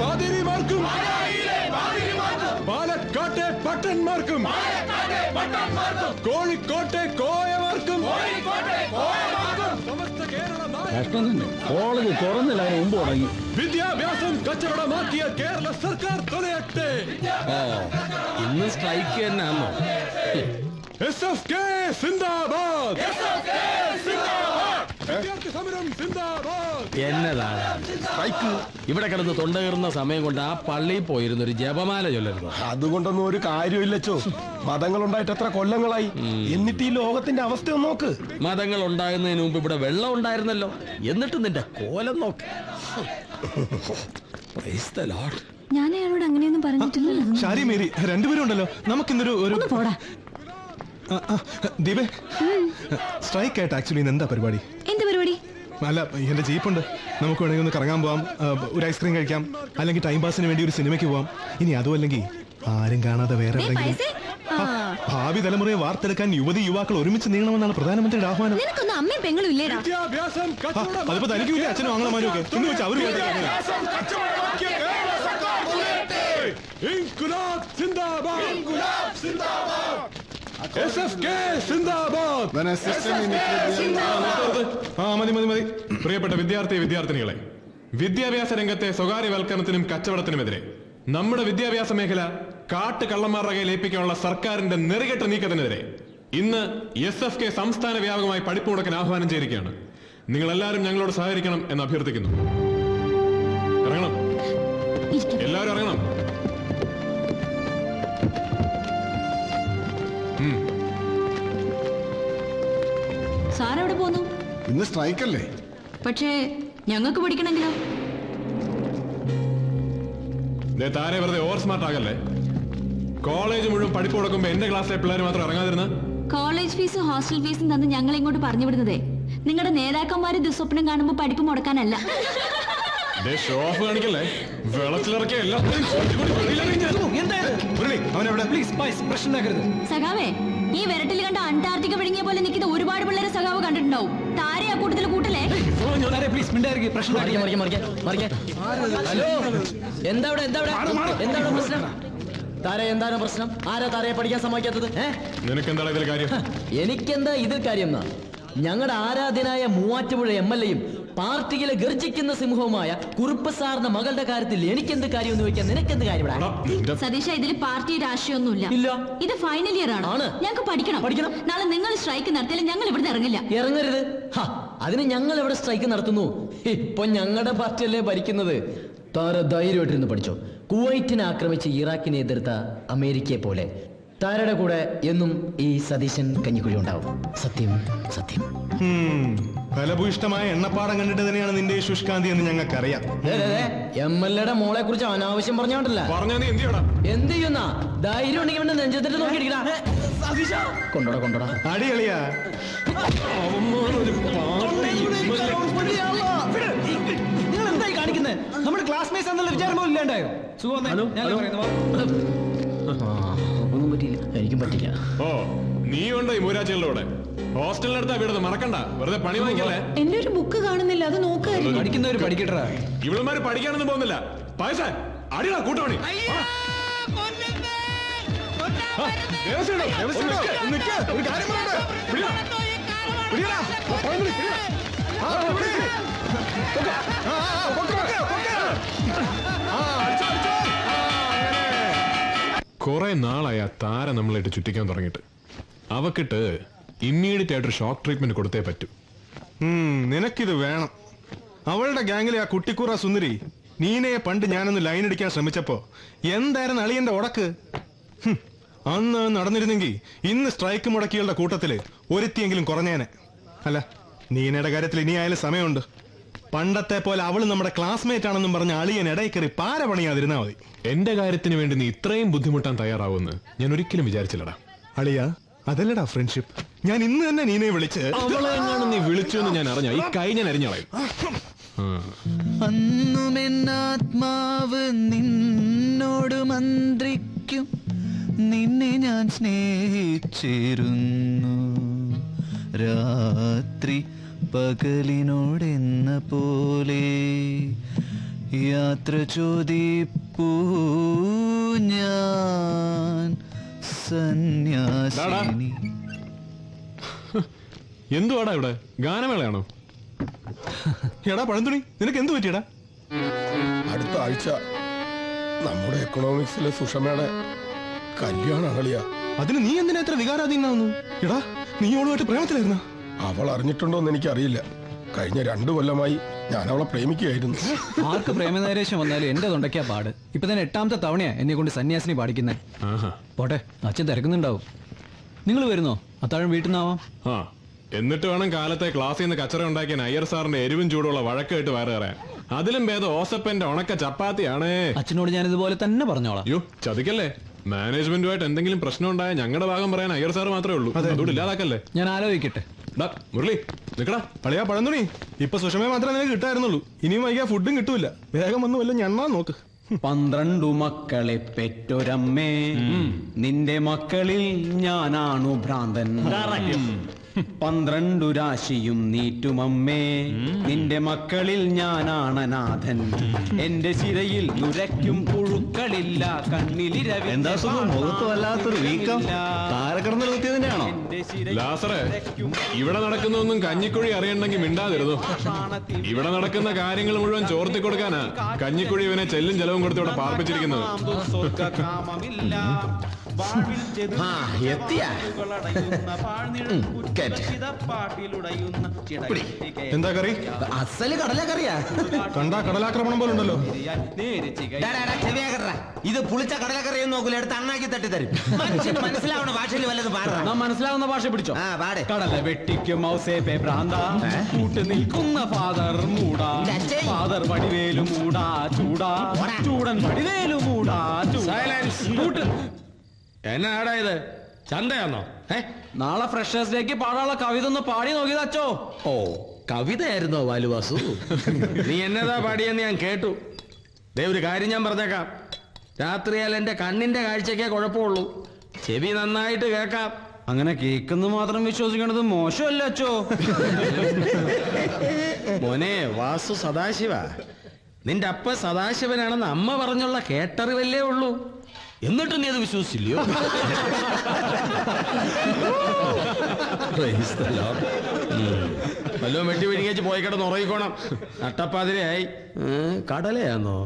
പാതിരിമാർക്കും പാലക്കാട്ടെ പട്ടന്മാർക്കും കോഴിക്കോട്ടെ കോയമാർക്കും കോളേജ് തുറന്നില്ല, അതിന് മുമ്പ് തുടങ്ങി. വിദ്യാഭ്യാസം കച്ചവടമാക്കിയ കേരള സർക്കാർ തുലയട്ടെ. ഇന്ന് സ്ട്രൈക്ക് തന്നെയാണോ? SFK സിന്ദാബാദ്, വിദ്യാർത്ഥി സമരം സിന്ദാബാദ്. എന്നതാണ് സ്ട്രൈക്ക്? ഇവിടെ കിടന്ന് തൊണ്ട കയറുന്ന സമയം കൊണ്ട് ആ പള്ളിയിൽ പോയിരുന്ന ഒരു ജപമാല ചൊല്ലരുന്നു. അതുകൊണ്ടൊന്നും ഒരു കാര്യമില്ലച്ചോ. മതങ്ങൾ ഉണ്ടായിട്ട് എത്ര കൊല്ലങ്ങളായി, എന്നിട്ട് ഈ ലോകത്തിന്റെ അവസ്ഥ ഒന്ന് നോക്ക്. മതങ്ങൾ ഉണ്ടാകുന്നതിന് മുമ്പ് ഇവിടെ വെള്ളം ഉണ്ടായിരുന്നല്ലോ, എന്നിട്ട് നിന്റെ കോലം നോക്ക്. ഞാൻ അയാളോട് അങ്ങനെയൊന്നും പറഞ്ഞിട്ടില്ലല്ലോ. ഷാരി മേരി രണ്ടുപേരും ഉണ്ടല്ലോ. നമുക്കിന്നൊരു ദീപേ, സ്ട്രൈക്ക് ആയിട്ട് ആക്ച്വലി എന്താ പരിപാടി? എന്ത് പരിപാടി? അല്ല, എന്റെ ജീപ്പുണ്ട്, നമുക്ക് വേണമെങ്കിൽ ഒന്ന് കറങ്ങാൻ പോവാം, ഒരു ഐസ്ക്രീം കഴിക്കാം, അല്ലെങ്കിൽ ടൈം പാസിന് വേണ്ടി ഒരു സിനിമയ്ക്ക് പോവാം. ഇനി അതും അല്ലെങ്കിൽ ആരും കാണാതെ വേറെ ഭാവി തലമുറയെ വാർത്തെടുക്കാൻ യുവതി യുവാക്കൾ ഒരുമിച്ച് നീങ്ങണമെന്നാണ് പ്രധാനമന്ത്രിയുടെ ആഹ്വാനം. അമ്മയും പെങ്ങളും ഇല്ലേടാ? അതിപ്പോ തനിക്കില്ല, അച്ഛനും ആങ്ങളമാരും ഒക്കെ എന്ന് വെച്ചാൽ അവര് മതി. പ്രിയപ്പെട്ട വിദ്യാർത്ഥിനികളെ, വിദ്യാഭ്യാസ രംഗത്തെ സ്വകാര്യവൽക്കരണത്തിനും കച്ചവടത്തിനുമെതിരെ നമ്മുടെ വിദ്യാഭ്യാസ മേഖല കാട്ടുകള്ളന്മാരുടെ കയ്യിൽ ഏൽപ്പിക്കാനുള്ള സർക്കാരിന്റെ നെറികെട്ട നീക്കത്തിനെതിരെ ഇന്ന് SFK സംസ്ഥാന വ്യാപകമായി പഠിപ്പ് മുടക്കാൻ ആഹ്വാനം ചെയ്തിരിക്കുകയാണ്. നിങ്ങൾ എല്ലാവരും ഞങ്ങളോട് സഹകരിക്കണം എന്ന് അഭ്യർത്ഥിക്കുന്നു. ഇറങ്ങണം, എല്ലാവരും ഇറങ്ങണം. സാർ എവിടെ പോന്നു? ഇന്ന് സ്ട്രൈക്കല്ലേ? പക്ഷേ ഞങ്ങൾക്ക് പഠിക്കണമെങ്കിലോ? താരെ വെറുതെ ഓവർ സ്മാർട്ട് ആകല്ലേ. കോളേജ് മുഴുവൻ പഠിപ്പ് കൊടുക്കുമ്പോ എന്റെ ക്ലാസ്സിലെ പിള്ളേർ മാത്രം ഇറങ്ങാതിരുന്ന? കോളേജ് ഫീസും ഹോസ്റ്റൽ ഫീസും തന്ന് ഞങ്ങൾ ഇങ്ങോട്ട് പറഞ്ഞു വിടുന്നതേ നിങ്ങളുടെ നേതാക്കന്മാര് ദുസ്വപ്നം കാണുമ്പോ പഠിപ്പ് മുടക്കാനല്ല. കാണിക്കല്ലേ, വെള്ളത്തിലിറക്കിയല്ല. സഖാവേ, ഈ വിരട്ടിൽ കണ്ട അന്റാർട്ടിക്ക വിഴുങ്ങിയ പോലെ നിൽക്കുന്ന ഒരുപാട് പിള്ളേരെ സഖാവ് കണ്ടിട്ടുണ്ടാവും. താരെ ആ കൂട്ടത്തിൽ കൂട്ടല്ലേ? എന്താണ് പ്രശ്നം? ആരാ താരയെ പഠിക്കാൻ സമ്മതിക്കാത്തത്? നിനക്കെന്താ ഇതിൽ കാര്യം? എനിക്കെന്താ ഇതിൽ കാര്യം? ഞങ്ങളുടെ ആരാധ്യനായ മൂവാറ്റുപുഴ MLA-യും പാർട്ടിയിലെ ഗർജിക്കുന്ന സിംഹവുമായ കുറുപ്പ് സാറിന്റെ മകളുടെ കാര്യത്തിൽ എനിക്കെന്ത് കാര്യം എന്ന് ചോദിക്കാൻ നിനക്കെന്ത് കാര്യം? സതീഷ, ഇതിൽ പാർട്ടി രാഷ്ട്രീയമൊന്നുമില്ല. ഇത് ഫൈനൽ ഇയർ ആണ്. ഞങ്ങൾക്ക് പഠിക്കണം. നാളെ നിങ്ങൾ സ്ട്രൈക്ക് നടത്തിയാലും ഞങ്ങൾ ഇവിടെ ഇറങ്ങില്ല. ഇറങ്ങരുത്. അതിന് ഞങ്ങൾ എവിടെ സ്ട്രൈക്ക് നടത്തുന്നു? ഇപ്പൊ ഞങ്ങളുടെ പാർട്ടിയല്ലേ ഭരിക്കുന്നത്. താര ധൈര്യമായിട്ടിരുന്ന് പഠിച്ചോ. കുവൈറ്റിനെ ആക്രമിച്ച് ഇറാഖിനെ എതിർത്ത അമേരിക്കയെ പോലെ താരയുടെ കൂടെ എന്നും ഈ സതീശൻ കഞ്ഞിക്കുഴി ഉണ്ടാവും. സത്യം. ഫലഭൂയിഷ്ടമായ എണ്ണപ്പാടം കണ്ടിട്ട് തന്നെയാണ് നിന്റെ ശുഷ്കാന്തി എന്ന് ഞങ്ങൾക്കറിയാം. MLA-യുടെ മോളെ കുറിച്ച് അനാവശ്യം പറഞ്ഞോണ്ടല്ല. എന്ത് ചെയ്യുന്ന ധൈര്യം ഉണ്ടെങ്കിൽ നെഞ്ചത്തിട്ട് നോക്കിയിരിക്കണ. കൊണ്ടോടാ അടിയളിയാ. നിങ്ങൾ എന്തായി കാണിക്കുന്നത്? നമ്മുടെ ക്ലാസ്മേറ്റ്സ് എന്നുള്ള വിചാരം പോലും ഇല്ലാണ്ടായോ? ഒന്നും പറ്റിയില്ല, എനിക്കും പറ്റില്ല. ഓ, നീ ഉണ്ടോ ഈ മൂരാച്ചികളുടെ കൂടെ? ഹോസ്റ്റലിനടുത്താ വീട്, മറക്കണ്ട. വെറുതെ പണി വാങ്ങിക്കല്ലേ. എന്റെ ഒരു ബുക്ക് കാണുന്നില്ല, അത് നോക്കായിരുന്നു. പഠിക്കുന്നവര് പഠിക്കട്ടാ. ഇവളുമാര് പഠിക്കാനൊന്നും പോകുന്നില്ല. പൈസ അടിയാ കൂട്ടോണി. കുറെ നാളായി ആ താര നമ്മളായിട്ട് ചുറ്റിക്കാൻ തുടങ്ങിയിട്ട്. അവക്കിട്ട് ഇമ്മീഡിയറ്റ് ആയിട്ടൊരു ഷോക്ക് ട്രീറ്റ്മെന്റ് കൊടുത്തേ പറ്റൂ. നിനക്കിത് വേണം. അവളുടെ ഗാംഗിലെ ആ കുട്ടിക്കൂറ സുന്ദരി നീനയെ പണ്ട് ഞാനൊന്ന് ലൈൻ അടിക്കാൻ ശ്രമിച്ചപ്പോ എന്തായിരുന്നു അളിയന്റെ ഉടക്ക്? അന്ന് നടന്നിരുന്നെങ്കിൽ ഇന്ന് സ്ട്രൈക്ക് മുടക്കികളുടെ കൂട്ടത്തില് ഒരുത്തിയെങ്കിലും കുറഞ്ഞേനെ. അല്ല, നീനയുടെ കാര്യത്തിൽ ഇനിയായാലും സമയമുണ്ട്. പണ്ടത്തെ പോലെ അവള് നമ്മുടെ ക്ലാസ്മേറ്റ് ആണെന്നും പറഞ്ഞ അളിയൻ ഇടയിൽ കയറി പാര പണിയാതിരുന്നാ മതി. എന്റെ കാര്യത്തിന് വേണ്ടി നീ ഇത്രയും ബുദ്ധിമുട്ടാൻ തയ്യാറാവുമെന്ന് ഞാൻ ഒരിക്കലും വിചാരിച്ചില്ലടാ. അളിയ, അതല്ലടാ ഫ്രണ്ട്ഷിപ്പ്. ഞാൻ ഇന്ന് തന്നെ നീനെ വിളിച്ച് നീ വിളിച്ചു എന്ന് ഞാൻ അറിഞ്ഞ ഈ കൈ ഞാൻ അരിഞ്ഞളയും. അന്നുമെന്നാത്മാവ് നിന്നോട് മന്ത്രിക്കും, നിന്നെ ഞാൻ സ്നേഹിച്ചിരുന്നു. രാത്രി പകലിനോടെന്ന പോലെ യാത്ര ചോദിപ്പൂ ഞാൻ സന്യാസിനി. എന്തുവാടാ ഇവിടെ ഗാനമേളയാണോ? എടാ പഴന്തുണി, നിനക്ക് എന്ത് പറ്റിയടാ? അടുത്ത ആഴ്ച നമ്മുടെ എക്കണോമിക്സിലെ സുഷമയുടെ കല്യാണം അളിയ. അതിന് നീ എന്തിനാ എത്ര വികാരാധീനാവുന്നു? എടാ നീ അവളുമായിട്ട് പ്രേമത്തിലായിരുന്ന? അവൾ അറിഞ്ഞിട്ടുണ്ടോന്ന് എനിക്കറിയില്ല. കഴിഞ്ഞ 2 കൊല്ലമായി ഞാൻ അവളെ പ്രേമിക്കുകയായിരുന്നു. ആർക്ക് പ്രേമനൈരേശ്യം വന്നാലും എന്റെ തൊണ്ടയ്ക്കാ പാട്. ഇപ്പൊ തന്നെ 8ാമത്തെ തവണയാ എന്നെ കൊണ്ട് സന്യാസിനി പാടിക്കുന്നേ. പോട്ടെ, അച്ഛൻ തിരക്കുന്നുണ്ടാവും. നിങ്ങൾ വരുന്നോ? അത്താഴം വീട്ടിൽ നിന്നാവാം. ആ, എന്നിട്ട് വേണം കാലത്തെ ക്ലാസ്സിൽ നിന്ന് കച്ചറ ഉണ്ടാക്കിയ അയ്യർ സാറിന്റെ എരിവും ചൂടുള്ള വഴക്ക് കേട്ട് വയറ് കയറാൻ. അതിലും ഭേദം ഓസപ്പന്റെ ഉണക്ക ചപ്പാത്തിയാണേ. അച്ഛനോട് ഞാൻ ഇതുപോലെ തന്നെ പറഞ്ഞോളാം. അയ്യോ ചതിക്കല്ലേ. മാനേജ്മെന്റുമായിട്ട് എന്തെങ്കിലും പ്രശ്നം ഉണ്ടായ ഞങ്ങളുടെ ഭാഗം പറയാൻ അയ്യർ സാർ മാത്രമേ ഉള്ളൂ. അതുകൊണ്ട് ഇല്ലാതാക്കല്ലേ. ഞാൻ ആലോചിക്കട്ടെ. മുരളി നിക്കടാ. പഴയ പഴന്തുണി, ഇപ്പൊ സുഷമയെ മാത്രമേ നിനക്ക് കിട്ടായിരുന്നുള്ളൂ. ഇനിയും വൈകിയാ ഫുഡും കിട്ടൂല. വേഗം വന്ന് വല്ല ഞണ്ണാൻ നോക്ക്. 12 മക്കളെ പെറ്റൊരമ്മേ, നിന്റെ മക്കളിൽ ഞാനാണു ഭ്രാന്തൻ. 12 രാശിയും നീറ്റുമമ്മേ, നിന്റെ മക്കളിൽ ഞാനാണ് അനാഥൻ. എന്റെ ശിരയിൽ നുരയ്ക്കും പുഴുക്കളില്ല, കണ്ണിലിരവില്ല. എന്താ സുഖം, മുഖത്ത് വല്ലാത്തൊരു വീക്കം. താരക്കടന്ന് കുത്തിയതിന്റെയാണോ? ലാസറേ, ഇവിടെ നടക്കുന്നൊന്നും കഞ്ഞിക്കുഴി അറിയണ്ടെങ്കിൽ മിണ്ടാതിരുന്നു. ഇവിടെ നടക്കുന്ന കാര്യങ്ങൾ മുഴുവൻ ചോർത്തി കൊടുക്കാനാ കഞ്ഞിക്കുഴി ഇവനെ ചെല്ലും ചെലവും കൊടുത്ത് ഇവിടെ പാർപ്പിച്ചിരിക്കുന്നത്. എന്താ കറി? അസല് കടലക്കറിയാ. കണ്ടാ കടലാക്രമണം പോലെ ഉണ്ടല്ലോ. ഇത് പുളിച്ച കടലക്കറിയൊന്നും നോക്കൂല, എടുത്ത് അണ്ണാക്കി തട്ടി തരും. മനുഷ്യന് മനസ്സിലാവണ ഭാഷയിൽ വല്ലത് പാടാ. മനസ്സിലാവുന്ന ഭാഷ പിടിച്ചോ. പാടെ. കടല വെട്ടിക്കും ഔസേപ്പെ ഭ്രാന്ത, കൂട്ട് നിൽക്കുന്ന ഫാദർ മൂടാ. ഫാദർ വടിവേലു മൂടാ ചൂടാ, ചൂടൻ വടിവേലു മൂടാ ചൂടാ. എന്നാടാ ഇത്, ചന്തയാണോ? നാളെ ഫ്രഷേഴ്സ് ഡേക്ക് പാടാനുള്ള കവിത ഒന്ന് പാടി നോക്കിയത് അച്ചോ. ഓ, കവിതയായിരുന്നോ വാലുവാസു? നീ എന്നതാ പാടിയെന്ന് ഞാൻ കേട്ടു. ദേ ഒരു കാര്യം ഞാൻ പറഞ്ഞേക്കാം. രാത്രിയാൽ എന്റെ കണ്ണിന്റെ കാഴ്ചക്കേ കുഴപ്പമുള്ളൂ, ചെവി നന്നായിട്ട് കേൾക്കാം. അങ്ങനെ കേൾക്കുന്നു മാത്രം വിശ്വസിക്കണത് മോശമല്ല അച്ചോ. മോനെ വാസു സദാശിവ, നിന്റെ അപ്പ സദാശിവനാണെന്ന് അമ്മ പറഞ്ഞുള്ള കേട്ടറിവല്ലേ ഉള്ളൂ. എന്നിട്ട് നീ അത് വിശ്വസിച്ചില്ലയോ? വല്ലതും വെട്ടി വിഴുങ്ങിച്ച് പോയി കിടന്ന് ഉറങ്ങിക്കോണം. നട്ടപ്പാതിരയായി. കടലയാന്നോ?